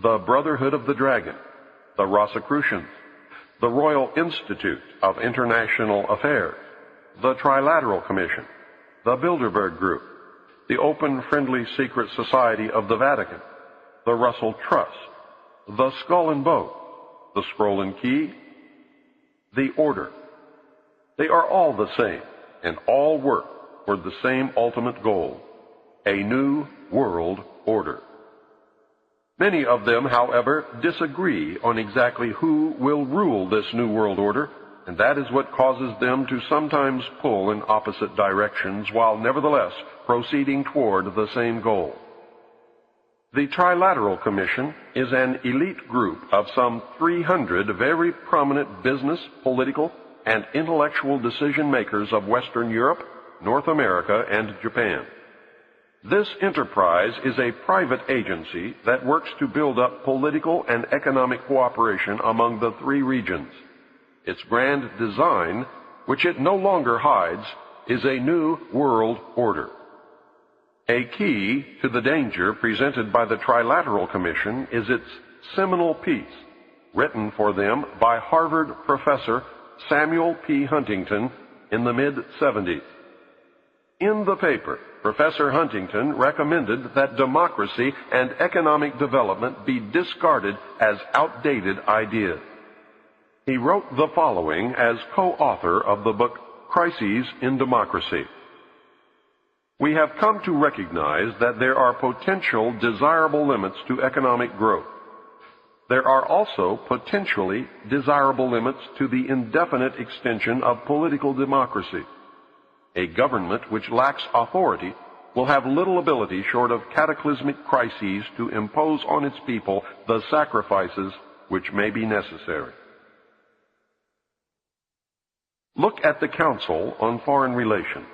the Brotherhood of the Dragon, the Rosicrucians, the Royal Institute of International Affairs, the Trilateral Commission, the Bilderberg Group, the Open Friendly Secret Society of the Vatican, the Russell Trust, the Skull and Bow, the Scroll and Key, the Order. They are all the same, and all work toward the same ultimate goal, a new world order. Many of them, however, disagree on exactly who will rule this new world order, and that is what causes them to sometimes pull in opposite directions while nevertheless proceeding toward the same goal. The Trilateral Commission is an elite group of some 300 very prominent business, political, and intellectual decision makers of Western Europe, North America, and Japan. This enterprise is a private agency that works to build up political and economic cooperation among the three regions. Its grand design, which it no longer hides, is a new world order. A key to the danger presented by the Trilateral Commission is its seminal piece, written for them by Harvard professor Samuel P. Huntington in the mid-70s. In the paper, Professor Huntington recommended that democracy and economic development be discarded as outdated ideas. He wrote the following as co-author of the book Crises in Democracy. We have come to recognize that there are potential desirable limits to economic growth. There are also potentially desirable limits to the indefinite extension of political democracy. A government which lacks authority will have little ability short of cataclysmic crises to impose on its people the sacrifices which may be necessary. Look at the Council on Foreign Relations.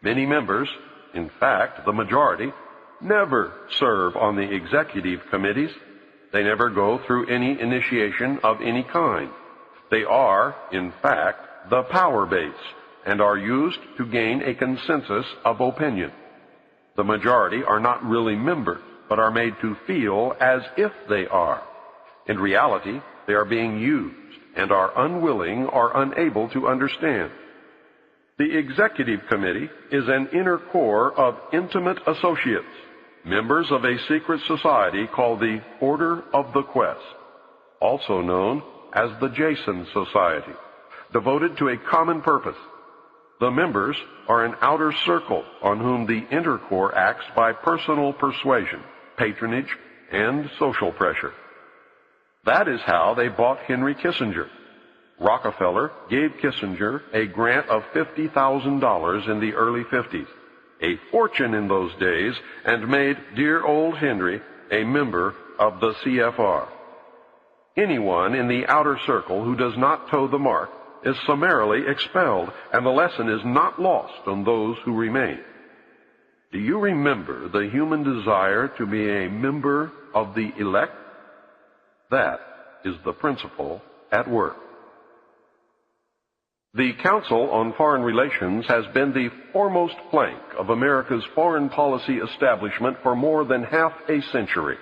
Many members, in fact the majority, never serve on the executive committees. They never go through any initiation of any kind. They are, in fact, the power base and are used to gain a consensus of opinion. The majority are not really members, but are made to feel as if they are. In reality, they are being used and are unwilling or unable to understand. The Executive Committee is an inner core of intimate associates, members of a secret society called the Order of the Quest, also known as the Jason Society, devoted to a common purpose. The members are an outer circle on whom the inner core acts by personal persuasion, patronage, and social pressure. That is how they bought Henry Kissinger. Rockefeller gave Kissinger a grant of $50,000 in the early 50s, a fortune in those days, and made dear old Henry a member of the CFR. Anyone in the outer circle who does not toe the mark is summarily expelled, and the lesson is not lost on those who remain. Do you remember the human desire to be a member of the elect? That is the principle at work. The Council on Foreign Relations has been the foremost plank of America's foreign policy establishment for more than half a century.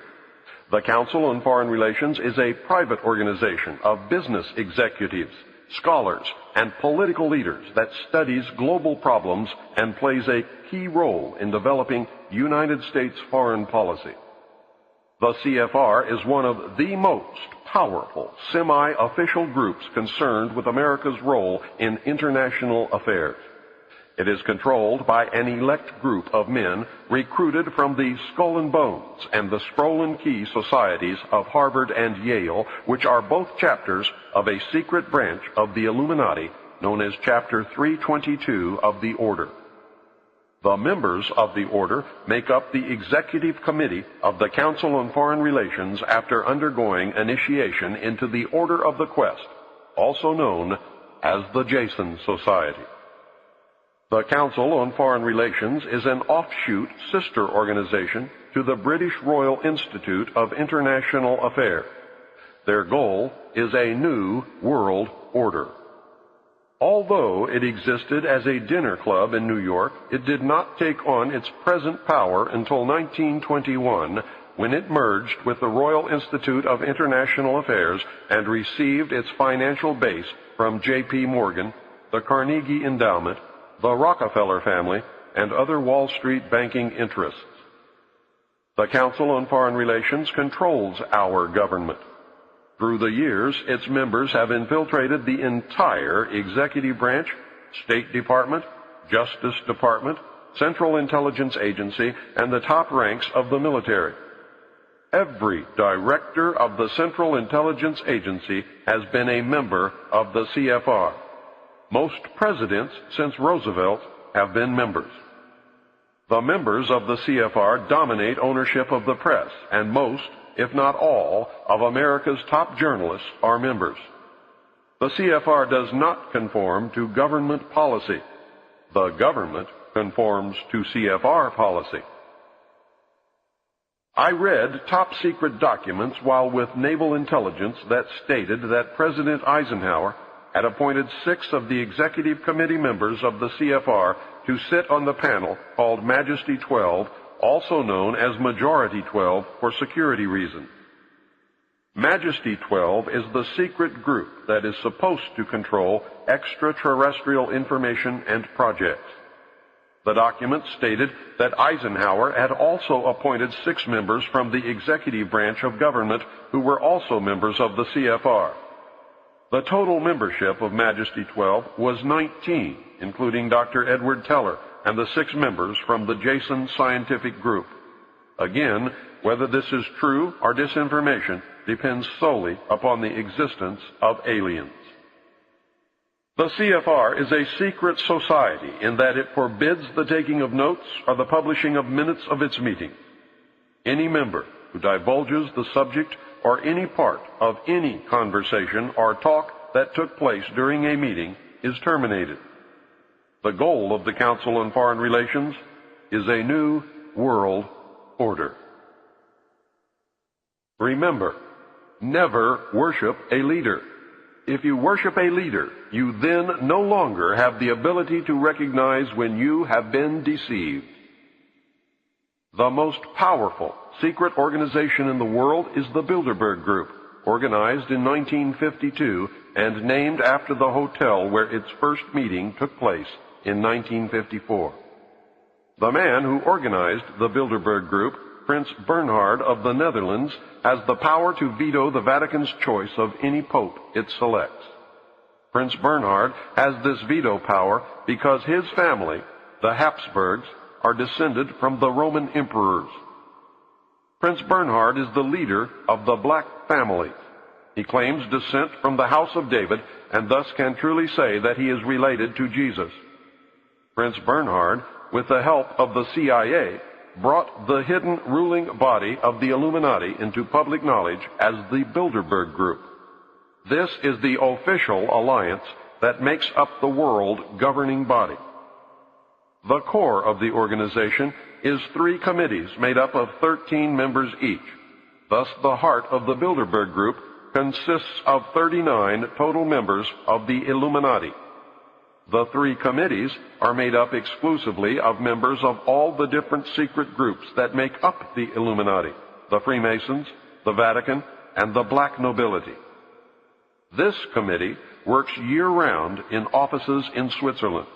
The Council on Foreign Relations is a private organization of business executives, scholars, and political leaders that studies global problems and plays a key role in developing United States foreign policy. The CFR is one of the most powerful semi-official groups concerned with America's role in international affairs. It is controlled by an elect group of men recruited from the Skull and Bones and the Scroll and Key societies of Harvard and Yale, which are both chapters of a secret branch of the Illuminati known as Chapter 322 of the Order. The members of the Order make up the Executive Committee of the Council on Foreign Relations after undergoing initiation into the Order of the Quest, also known as the Jason Society. The Council on Foreign Relations is an offshoot sister organization to the British Royal Institute of International Affairs. Their goal is a new world order. Although it existed as a dinner club in New York, it did not take on its present power until 1921, when it merged with the Royal Institute of International Affairs and received its financial base from J.P. Morgan, the Carnegie Endowment, the Rockefeller family, and other Wall Street banking interests. The Council on Foreign Relations controls our government. Through the years, its members have infiltrated the entire executive branch, State Department, Justice Department, Central Intelligence Agency, and the top ranks of the military. Every director of the Central Intelligence Agency has been a member of the CFR. Most presidents since Roosevelt have been members. The members of the CFR dominate ownership of the press, and most, if not all, of America's top journalists are members. The CFR does not conform to government policy. The government conforms to CFR policy. I read top-secret documents while with Naval Intelligence that stated that President Eisenhower had appointed 6 of the executive committee members of the CFR to sit on the panel called Majesty 12, also known as Majority 12 for security reasons. Majesty 12 is the secret group that is supposed to control extraterrestrial information and projects. The document stated that Eisenhower had also appointed 6 members from the executive branch of government who were also members of the CFR. The total membership of Majesty 12 was 19, including Dr. Edward Teller and the 6 members from the Jason Scientific Group. Again, whether this is true or disinformation depends solely upon the existence of aliens. The CFR is a secret society in that it forbids the taking of notes or the publishing of minutes of its meetings. Any member who divulges the subject or any part of any conversation or talk that took place during a meeting is terminated. The goal of the Council on Foreign Relations is a new world order. Remember, never worship a leader. If you worship a leader, you then no longer have the ability to recognize when you have been deceived. The most powerful secret organization in the world is the Bilderberg Group, organized in 1952 and named after the hotel where its first meeting took place in 1954. The man who organized the Bilderberg Group, Prince Bernhard of the Netherlands, has the power to veto the Vatican's choice of any pope it selects. Prince Bernhard has this veto power because his family, the Habsburgs, are descended from the Roman emperors. Prince Bernhard is the leader of the black family. He claims descent from the house of David and thus can truly say that he is related to Jesus. Prince Bernhard, with the help of the CIA, brought the hidden ruling body of the Illuminati into public knowledge as the Bilderberg Group. This is the official alliance that makes up the world governing body. The core of the organization is 3 committees made up of 13 members each. Thus, the heart of the Bilderberg Group consists of 39 total members of the Illuminati. The 3 committees are made up exclusively of members of all the different secret groups that make up the Illuminati, the Freemasons, the Vatican, and the black nobility. This committee works year-round in offices in Switzerland.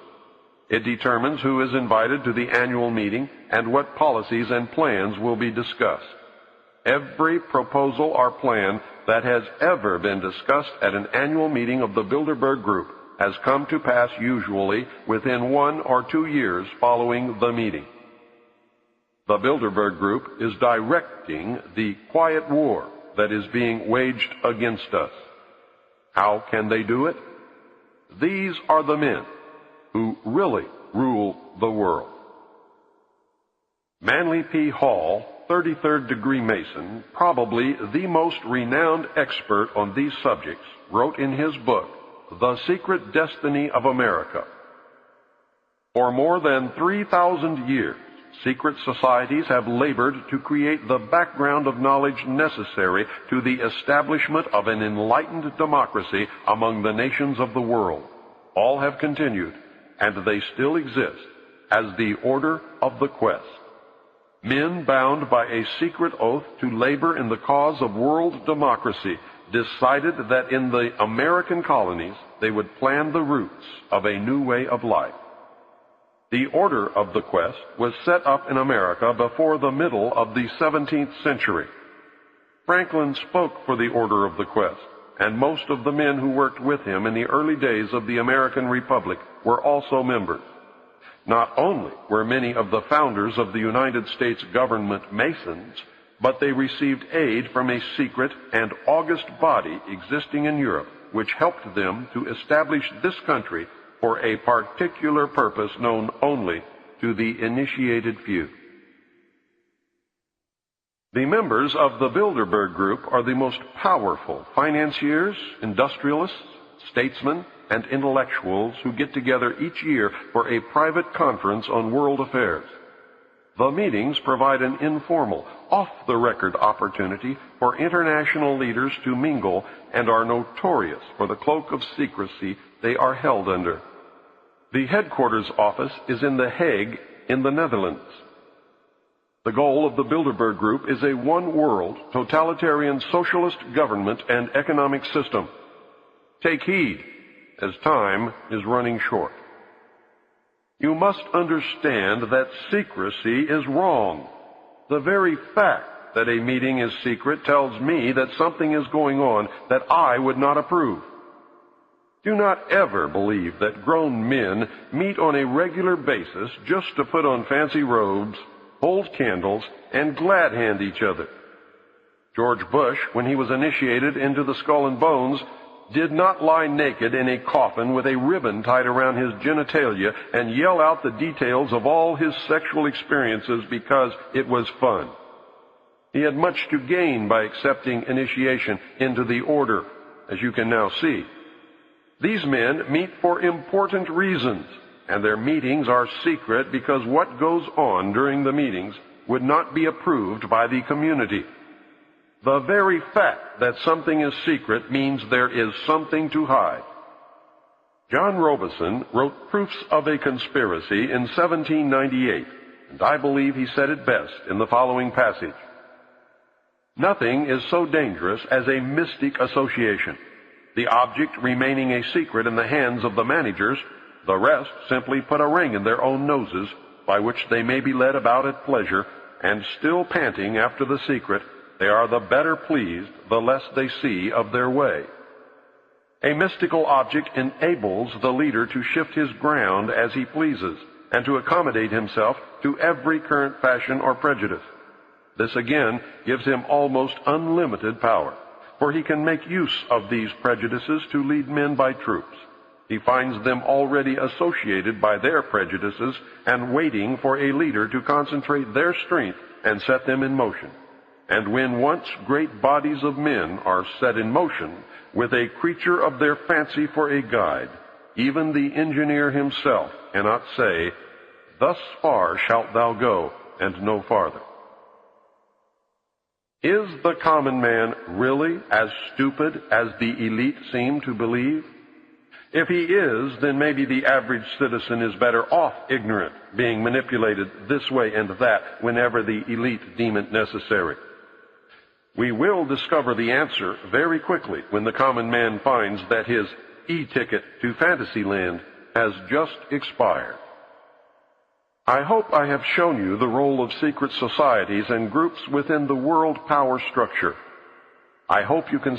It determines who is invited to the annual meeting and what policies and plans will be discussed. Every proposal or plan that has ever been discussed at an annual meeting of the Bilderberg Group has come to pass usually within 1 or 2 years following the meeting. The Bilderberg Group is directing the quiet war that is being waged against us. How can they do it? These are the men who really rule the world. Manly P. Hall, 33rd degree Mason, probably the most renowned expert on these subjects, wrote in his book, The Secret Destiny of America. For more than 3,000 years, secret societies have labored to create the background of knowledge necessary to the establishment of an enlightened democracy among the nations of the world. All have continued, and they still exist, as the Order of the Quest. Men bound by a secret oath to labor in the cause of world democracy decided that in the American colonies they would plan the roots of a new way of life. The Order of the Quest was set up in America before the middle of the 17th century. Franklin spoke for the Order of the Quest, and most of the men who worked with him in the early days of the American Republic were also members. Not only were many of the founders of the United States government Masons, but they received aid from a secret and august body existing in Europe, which helped them to establish this country for a particular purpose known only to the initiated few. The members of the Bilderberg Group are the most powerful financiers, industrialists, statesmen, and intellectuals who get together each year for a private conference on world affairs. The meetings provide an informal, off-the-record opportunity for international leaders to mingle and are notorious for the cloak of secrecy they are held under. The headquarters office is in The Hague in the Netherlands. The goal of the Bilderberg Group is a one-world, totalitarian socialist government and economic system. Take heed, as time is running short. You must understand that secrecy is wrong. The very fact that a meeting is secret tells me that something is going on that I would not approve. Do not ever believe that grown men meet on a regular basis just to put on fancy robes, hold candles, and glad-hand each other. George Bush, when he was initiated into the Skull and Bones, did not lie naked in a coffin with a ribbon tied around his genitalia and yell out the details of all his sexual experiences because it was fun. He had much to gain by accepting initiation into the order, as you can now see. These men meet for important reasons, and their meetings are secret because what goes on during the meetings would not be approved by the community. The very fact that something is secret means there is something to hide. John Robison wrote Proofs of a Conspiracy in 1798, and I believe he said it best in the following passage. Nothing is so dangerous as a mystic association. The object remaining a secret in the hands of the managers, the rest simply put a ring in their own noses by which they may be led about at pleasure, and still panting after the secret, they are the better pleased the less they see of their way. A mystical object enables the leader to shift his ground as he pleases and to accommodate himself to every current fashion or prejudice. This again gives him almost unlimited power, for he can make use of these prejudices to lead men by troops. He finds them already associated by their prejudices and waiting for a leader to concentrate their strength and set them in motion. And when once great bodies of men are set in motion, with a creature of their fancy for a guide, even the engineer himself cannot say, "Thus far shalt thou go, and no farther." Is the common man really as stupid as the elite seem to believe? If he is, then maybe the average citizen is better off ignorant, being manipulated this way and that whenever the elite deem it necessary. We will discover the answer very quickly when the common man finds that his e-ticket to Fantasyland has just expired. I hope I have shown you the role of secret societies and groups within the world power structure. I hope you can